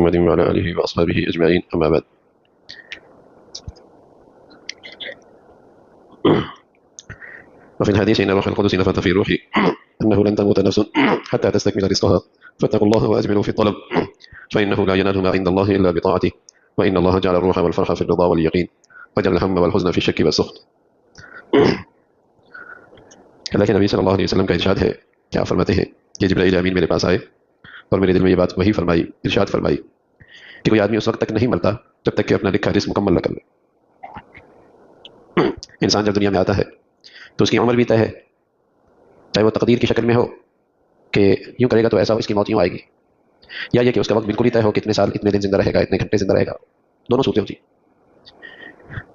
محمد وعلى آله وأصحابه أجمعين أما بعد. وفي الحديث إن روح القدس نفث في روحي أنه لن تموت نفس حتى تستكمل رزقها فاتقوا الله وأجملوا في الطلب فإنه لا ينال ما عند الله إلا بطاعته وإن الله جعل الروح والفرح في الرضا واليقين وجعل الهم والحزن في الشك والسخط. اللہ کے نبی صلی اللہ علیہ وسلم کا ارشاد ہے، کیا فرماتے ہیں کہ جبرائیل امین میرے پاس آئے اور میرے دل میں یہ بات وہی فرمائی، ارشاد فرمائی کہ کوئی آدمی اس وقت تک نہیں مرتا جب تک کہ اپنا لکھا رزق مکمل نہ کر لے. انسان جب دنیا میں آتا ہے تو اس کی عمر بھی طے ہے، چاہے وہ تقدیر کی شکل میں ہو کہ یوں کرے گا تو ایسا ہو، اس کی موت یوں آئے گی، یا یہ کہ اس کا وقت بالکل ہی طے ہو، کتنے سال اتنے دن زندہ رہے گا، اتنے گھنٹے زندہ رہے گا، دونوں صورتیں ہوتی.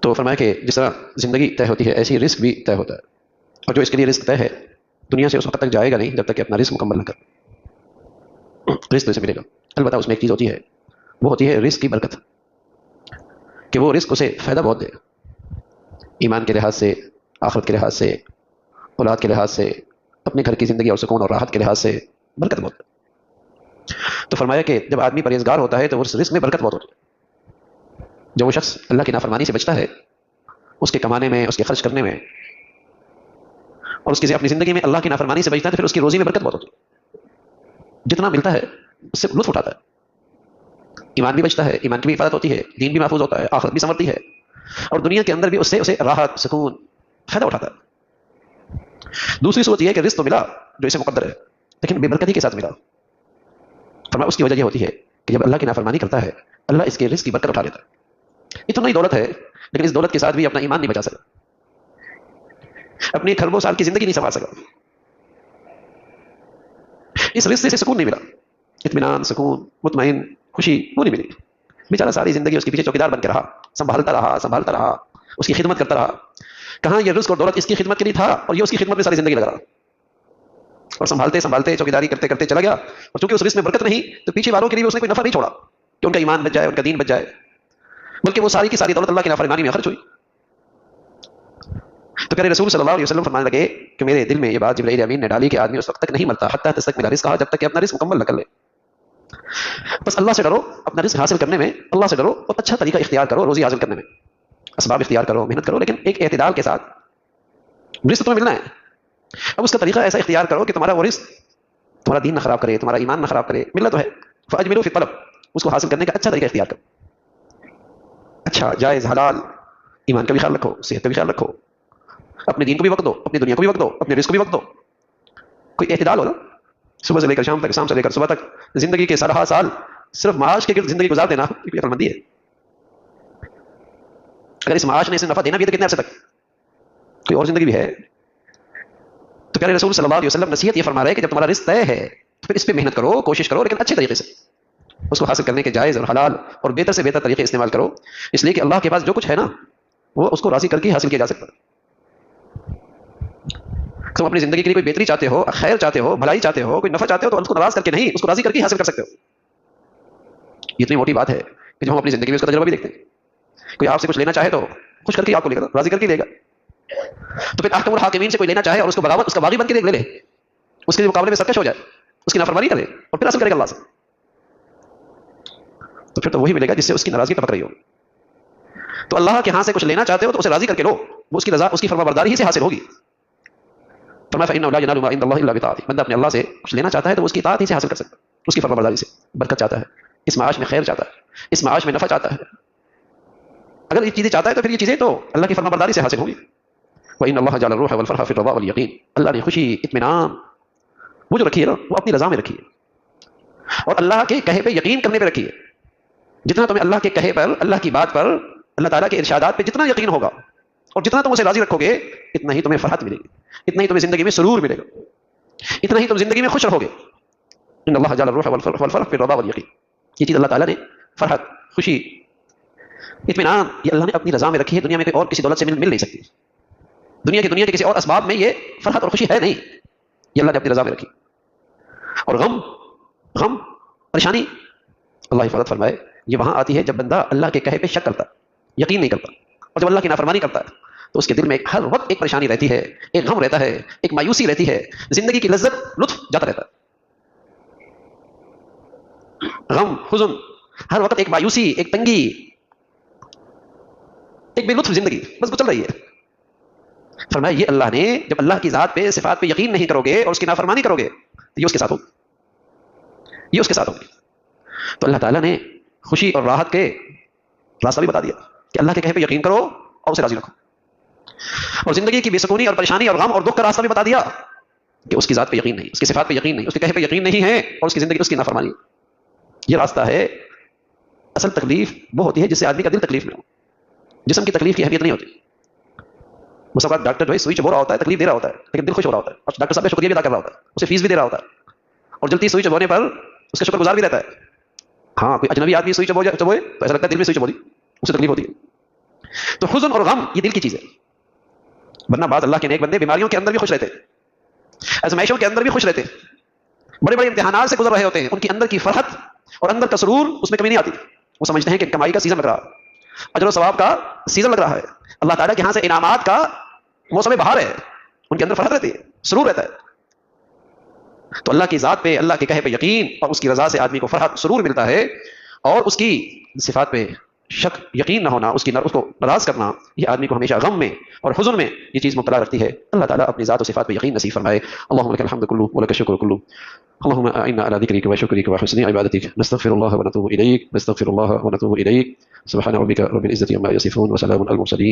تو فرمایا کہ جس طرح زندگی طے ہوتی ہے ایسی رزق بھی طے ہوتا ہے، اور جو اس کے لیے رزق طے ہے دنیا سے اس وقت تک جائے گا نہیں جب تک کہ اپنا رزق مکمل نہ کر. رزق تو اسے ملے گا، البتہ اس میں ایک چیز ہوتی ہے، وہ ہوتی ہے رزق کی برکت، کہ وہ رزق اسے فائدہ بہت دے، ایمان کے لحاظ سے، آخرت کے لحاظ سے، اولاد کے لحاظ سے، اپنے گھر کی زندگی اور سکون اور راحت کے لحاظ سے برکت بہت ہے. تو فرمایا کہ جب آدمی پرہیزگار ہوتا ہے تو اس رزق میں برکت بہت ہوتی ہے. جب وہ شخص اللہ کی نافرمانی سے بچتا ہے، اس کے کمانے میں، اس کے خرچ کرنے میں، اور اس کی اپنی زندگی میں اللہ کی نافرمانی سے بچتا ہے تو پھر اس کی روزی میں برکت بہت ہوتی ہے. جتنا ملتا ہے اس سے لطف اٹھاتا ہے، ایمان بھی بچتا ہے، ایمان کی بھی حفاظت ہوتی ہے، دین بھی محفوظ ہوتا ہے، آخرت بھی سنورتی ہے، اور دنیا کے اندر بھی اسے راحت، سکون، فائدہ اٹھاتا ہے. دوسری صورت یہ ہے کہ رزق تو ملا جو اسے مقدر ہے، لیکن بے برکتی کے ساتھ ملا. فرمایا اس کی وجہ یہ ہوتی ہے کہ جب اللہ کی نافرمانی کرتا ہے اللہ اس کے رزق کی برکت اٹھا لیتا ہے. اتنا ہی دولت ہے لیکن اس دولت کے ساتھ بھی اپنا ایمان نہیں بچا سکا، اپنی خربوں سال کی زندگی نہیں سنبھال سکا، اس رزق سے سکون نہیں ملا، اطمینان، سکون، مطمئن، خوشی وہ نہیں ملی. بیچارہ ساری زندگی اس کے پیچھے چوکیدار بن کے رہا، سنبھالتا رہا، اس کی خدمت کرتا رہا. کہاں یہ رزق اور دولت اس کی خدمت کے لیے تھا اور یہ اس کی خدمت میں ساری زندگی لگا رہا، اور سنبھالتے چوکیداری کرتے چلا گیا. اور چونکہ اس رزق میں برکت نہیں تو پیچھے والوں کے لیے اس نے کوئی نفع نہیں چھوڑا کہ ان کا ایمان بچ جائے، ان کا دین بچ جائے، بلکہ وہ ساری کی ساری دولت اللہ کی نافرمانی میں خرچ ہوئی. تو پیارے رسول صلی اللہ علیہ وسلم فرمانے لگے کہ میرے دل میں یہ بات جبرائیل امین نے ڈالی کہ آدمی اس وقت تک نہیں مرتا حتیٰ تستکمل رزقہ، جب تک کہ اپنا رزق مکمل نہ کر لے. بس اللہ سے ڈرو، اپنا رزق حاصل کرنے میں اللہ سے ڈرو، اور اچھا طریقہ اختیار کرو روزی حاصل کرنے میں، اسباب اختیار کرو، محنت کرو، لیکن ایک اعتدال کے ساتھ. رزق تمہیں ملنا ہے، اب اس کا طریقہ ایسا اختیار کرو کہ تمہارا وہ رزق تمہارا دین نہ خراب کرے، تمہارا ایمان نہ خراب کرے. ملنا تو ہے، فاجملوا فی الطلب، اس کو حاصل کرنے کا اچھا طریقہ اختیار کرو، اچھا جائز حلال، ایمان کا بھی خیال رکھو، صحت کا بھی خیال رکھو، اپنے دین کو بھی وقت دو، اپنی دنیا کو بھی وقت دو، اپنے رزق کو بھی وقت دو. کوئی اعتدال ہو نا، صبح سے لے کر شام تک، شام سے لے کر صبح تک، زندگی کے 12.5 سال صرف معاش کے گرد زندگی گزار دینا یہ عقل مندی ہے. اگر اس معاش نے اسے نفع دینا بھی ہے تو کتنے عرصے تک، کوئی اور زندگی بھی ہے. تو پیارے رسول صلی اللہ علیہ وسلم نصیحت یہ فرما رہے ہیں کہ جب تمہارا رزق طے ہے تو پھر اس پہ محنت کرو، کوشش کرو، لیکن اچھے طریقے سے اس کو حاصل کرنے کے جائز اور حلال اور بہتر سے بہتر طریقے استعمال کرو، اس لیے کہ اللہ کے پاس جو کچھ ہے نا وہ اس کو راضی کر کے حاصل کیا جا سکتا ہے. تم اپنی زندگی کے لیے کوئی بہتری چاہتے ہو، خیر چاہتے ہو، بھلائی چاہتے ہو، کوئی نفع چاہتے ہو تو اس کو ناراض کر کے نہیں، اس کو راضی کر کے حاصل کر سکتے ہو. یہ اتنی موٹی بات ہے کہ جب ہم اپنی زندگی میں اس کا تجربہ بھی دیکھتے ہیں. کوئی آپ سے کچھ لینا چاہے تو خوش کر کے آپ کو لے گا، راضی کر کے لے گا. تو پھر احکم الحاکمین سے کوئی لینا چاہے اور اس کو بغاوت، اس کا باغی بن کے لے لے، اس کے مقابلے میں سرکش ہو جائے، اس کی نافرمانی کرے اور پھر حاصل کرے گا اللہ سے، تو پھر تو وہی ملے گا جس سے اس کی ناراضگی ٹپک رہی ہو. تو اللہ کے ہاں سے کچھ لینا چاہتے ہو تو اسے راضی کر کے لو، وہ اس کی رضا، اس کی فرما برداری ہی سے حاصل ہوگی. فرمایا فإنه لا ينال ما عند الله إلا بطاعته، بندہ اپنے اللہ سے کچھ لینا چاہتا ہے تو اس کی اطاعت ہی سے حاصل کر سکتا ہے، اس کی فرما برداری سے. برکت چاہتا ہے، اس معاش میں خیر چاہتا ہے، اس معاش میں نفع چاہتا ہے، اگر یہ چیزیں چاہتا ہے تو پھر یہ چیزیں تو اللہ کی فرما برداری سے حاصل ہوگی. وإن الله جعل الروح والفرح في الرضا واليقين، اللہ نے خوشی، اطمینان وہ جو رکھی ہے نا وہ اپنی رضا میں رکھی ہے، اور اللہ کے کہے پہ یقین کرنے پہ رکھی ہے. جتنا تمہیں اللہ کے کہے پر، اللہ کی بات پر، اللہ تعالیٰ کے ارشادات پہ جتنا یقین ہوگا اور جتنا تم اسے راضی رکھو گے اتنا ہی تمہیں فرحت ملے گی، اتنا ہی تمہیں زندگی میں سرور ملے گا، اتنا ہی تم زندگی میں خوش رہو گے. ان اللہ جعل الروح والفرح في الرضا واليقين، یہ چیز اللہ تعالیٰ نے فرحت، خوشی، اطمینان یہ اللہ نے اپنی رضا میں رکھی ہے. دنیا میں کوئی اور کسی دولت سے مل نہیں سکتی، دنیا کے کسی اور اسباب میں یہ فرحت اور خوشی ہے نہیں، یہ اللہ نے اپنی رضا میں رکھی. اور غم پریشانی اللہ حفاظت فرمائے یہ وہاں آتی ہے جب بندہ اللہ کے کہے پہ شک کرتا، یقین نہیں کرتا، اور جب اللہ کی نافرمانی کرتا ہے تو اس کے دل میں ہر وقت ایک پریشانی رہتی ہے، ایک غم رہتا ہے، ایک مایوسی رہتی ہے، زندگی کی لذت، لطف جاتا رہتا ہے. غم، حزن ہر وقت ایک مایوسی، ایک تنگی، ایک بے لطف زندگی بس وہ چل رہی ہے. فرمایا یہ اللہ نے جب اللہ کی ذات پہ صفات پہ یقین نہیں کرو گے اور اس کی نافرمانی کرو گے تو یہ اس کے ساتھ ہوگی، یہ اس کے ساتھ ہوگی. تو اللہ تعالیٰ نے خوشی اور راحت کے راستہ بھی بتا دیا کہ اللہ کے کہے پہ یقین کرو اور اسے راضی رکھو. اور زندگی کی بے سکونی اور پریشانی اور غم اور دکھ کا راستہ بھی بتا دیا کہ اس کی ذات پہ یقین نہیں، اس کی صفات پہ یقین نہیں، اس کے کہے پہ یقین نہیں ہے اور اس کی زندگی اس کی نافرمانی. یہ راستہ ہے. اصل تکلیف وہ ہوتی ہے جس سے آدمی کا دل تکلیف میں ہو، جسم کی تکلیف کی اہمیت نہیں ہوتی. مساوات ڈاکٹر جو ہے سوئی چبو رہا ہوتا ہے، تکلیف دے رہا ہوتا ہے، لیکن دل خوش ہو رہا ہوتا ہے اور ڈاکٹر صاحب کا شکریہ بھی ادا کر رہا ہوتا ہے، اسے فیس بھی دے رہا ہوتا ہے اور جلدی سوئی چبونے پر اس کا شکر گزار بھی رہتا ہے. ہاں کوئی اجنبی آدمی سوئی چبوئے تو ایسا لگتا ہے دل میں سوئی چبو دی، اسے تکلیف ہوتی ہے. تو حزن اور غم یہ دل کی چیز ہے. ورنہ بعض اللہ کے نیک بندے بیماریوں کے اندر بھی خوش رہتے، ازمائشوں کے اندر بھی خوش رہتے، بڑے بڑے امتحانات سے گزر رہے ہوتے ہیں، ان کی اندر کی فرحت اور اندر کا سرور اس میں کمی نہیں آتی. وہ سمجھتے ہیں کہ کمائی کا سیزن لگ رہا ہے، اجر و ثواب کا سیزن لگ رہا ہے، اللہ تعالیٰ کے یہاں سے انعامات کا موسم بہار ہے. ان کے اندر فرحت رہتی ہے، سرور رہتا ہے. تو اللہ کی ذات پہ، اللہ کے کہے پہ یقین اور اس کی رضا سے آدمی کو فرحت سرور ملتا ہے. اور اس کی صفات پہ شک یقین نہ ہونا، اس کو ناراض کرنا، یہ آدمی کو ہمیشہ غم میں اور حزن میں یہ چیز مبتلا رکھتی ہے. اللہ تعالیٰ اپنی ذات و صفات پہ یقین نصیب فرمائے. اللهم لك الحمد كله ولك الشكر كله. اللهم اعنا على ذكرك وشكرك وحسن عبادتك. نستغفر الله ونتوب اليك، نستغفر الله ونتوب اليك. سبحان ربك رب العزة عما يصفون وسلام على المرسلين.